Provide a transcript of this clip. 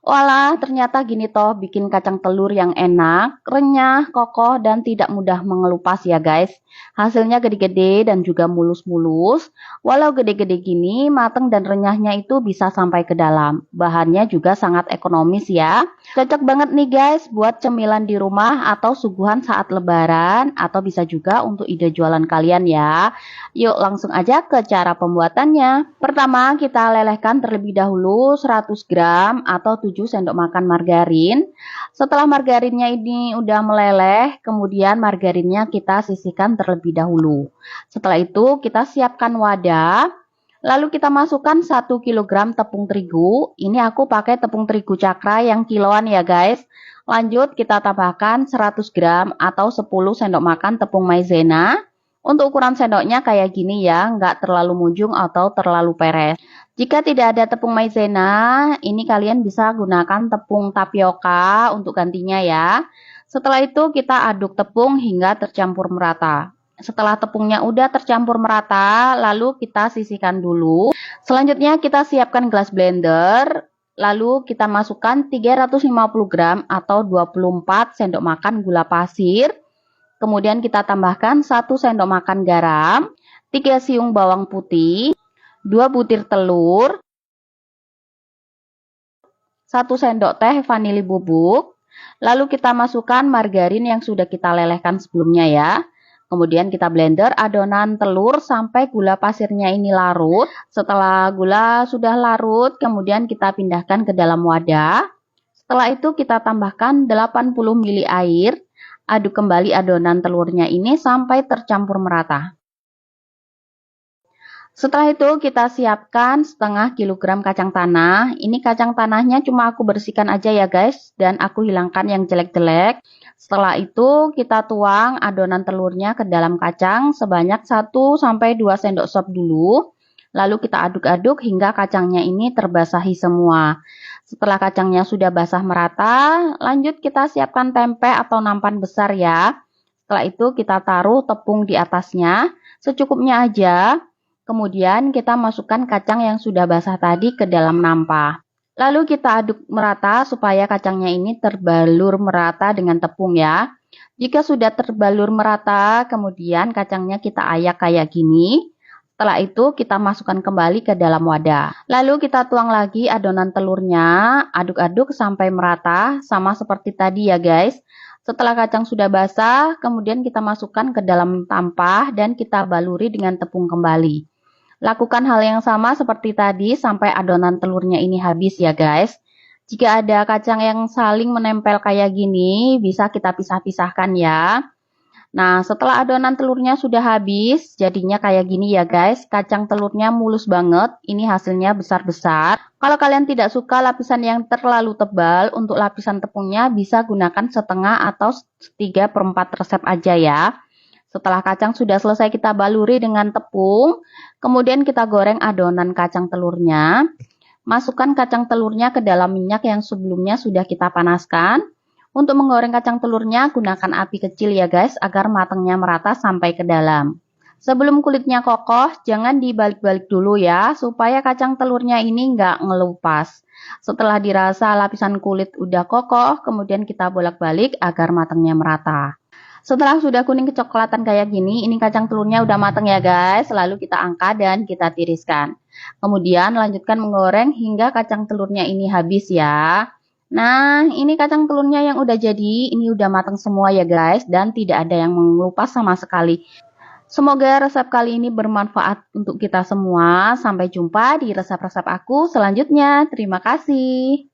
Walah, ternyata gini toh bikin kacang telur yang enak, renyah, kokoh, dan tidak mudah mengelupas ya guys. Hasilnya gede-gede dan juga mulus-mulus. Walau gede-gede gini, mateng dan renyahnya itu bisa sampai ke dalam. Bahannya juga sangat ekonomis ya. Cocok banget nih guys buat cemilan di rumah atau suguhan saat lebaran, atau bisa juga untuk ide jualan kalian ya. Yuk langsung aja ke cara pembuatannya. Pertama, kita lelehkan terlebih dahulu 100 gram atau 7 sendok makan margarin. Setelah margarinnya ini udah meleleh, kemudian margarinnya kita sisihkan terlebih dahulu. Setelah itu kita siapkan wadah. Lalu kita masukkan 1 kilogram tepung terigu. Ini aku pakai tepung terigu cakra yang kiloan ya guys. Lanjut kita tambahkan 100 gram atau 10 sendok makan tepung maizena. Untuk ukuran sendoknya kayak gini ya, nggak terlalu munjung atau terlalu peres. Jika tidak ada tepung maizena, ini kalian bisa gunakan tepung tapioka untuk gantinya ya. Setelah itu kita aduk tepung hingga tercampur merata. Setelah tepungnya udah tercampur merata, lalu kita sisihkan dulu. Selanjutnya kita siapkan gelas blender. Lalu kita masukkan 350 gram atau 24 sendok makan gula pasir. Kemudian kita tambahkan 1 sendok makan garam, 3 siung bawang putih, 2 butir telur, 1 sendok teh vanili bubuk. Lalu kita masukkan margarin yang sudah kita lelehkan sebelumnya ya. Kemudian kita blender adonan telur sampai gula pasirnya ini larut. Setelah gula sudah larut, kemudian kita pindahkan ke dalam wadah. Setelah itu kita tambahkan 80 ml air. Aduk kembali adonan telurnya ini sampai tercampur merata. Setelah itu kita siapkan setengah kilogram kacang tanah. Ini kacang tanahnya cuma aku bersihkan aja ya guys, dan aku hilangkan yang jelek-jelek. Setelah itu kita tuang adonan telurnya ke dalam kacang sebanyak 1-2 sendok sop dulu. Lalu kita aduk-aduk hingga kacangnya ini terbasahi semua. Setelah kacangnya sudah basah merata, lanjut kita siapkan tempe atau nampan besar ya. Setelah itu kita taruh tepung di atasnya, secukupnya aja. Kemudian kita masukkan kacang yang sudah basah tadi ke dalam nampa. Lalu kita aduk merata supaya kacangnya ini terbalur merata dengan tepung ya. Jika sudah terbalur merata, kemudian kacangnya kita ayak kayak gini. Setelah itu kita masukkan kembali ke dalam wadah. Lalu kita tuang lagi adonan telurnya, aduk-aduk sampai merata, sama seperti tadi ya guys. Setelah kacang sudah basah, kemudian kita masukkan ke dalam tampah dan kita baluri dengan tepung kembali. Lakukan hal yang sama seperti tadi sampai adonan telurnya ini habis ya guys. Jika ada kacang yang saling menempel kayak gini, bisa kita pisah-pisahkan ya. Nah, setelah adonan telurnya sudah habis, jadinya kayak gini ya guys. Kacang telurnya mulus banget, ini hasilnya besar-besar. Kalau kalian tidak suka lapisan yang terlalu tebal, untuk lapisan tepungnya bisa gunakan setengah atau 3/4 resep aja ya. Setelah kacang sudah selesai kita baluri dengan tepung, kemudian kita goreng adonan kacang telurnya. Masukkan kacang telurnya ke dalam minyak yang sebelumnya sudah kita panaskan. Untuk menggoreng kacang telurnya, gunakan api kecil ya guys, agar matangnya merata sampai ke dalam. Sebelum kulitnya kokoh, jangan dibalik-balik dulu ya, supaya kacang telurnya ini nggak ngelupas. Setelah dirasa lapisan kulit udah kokoh, kemudian kita bolak-balik agar matangnya merata. Setelah sudah kuning kecoklatan kayak gini, ini kacang telurnya udah matang ya guys, lalu kita angkat dan kita tiriskan. Kemudian lanjutkan menggoreng hingga kacang telurnya ini habis ya. Nah, ini kacang telurnya yang udah jadi, ini udah matang semua ya guys, dan tidak ada yang mengelupas sama sekali. Semoga resep kali ini bermanfaat untuk kita semua. Sampai jumpa di resep-resep aku selanjutnya. Terima kasih.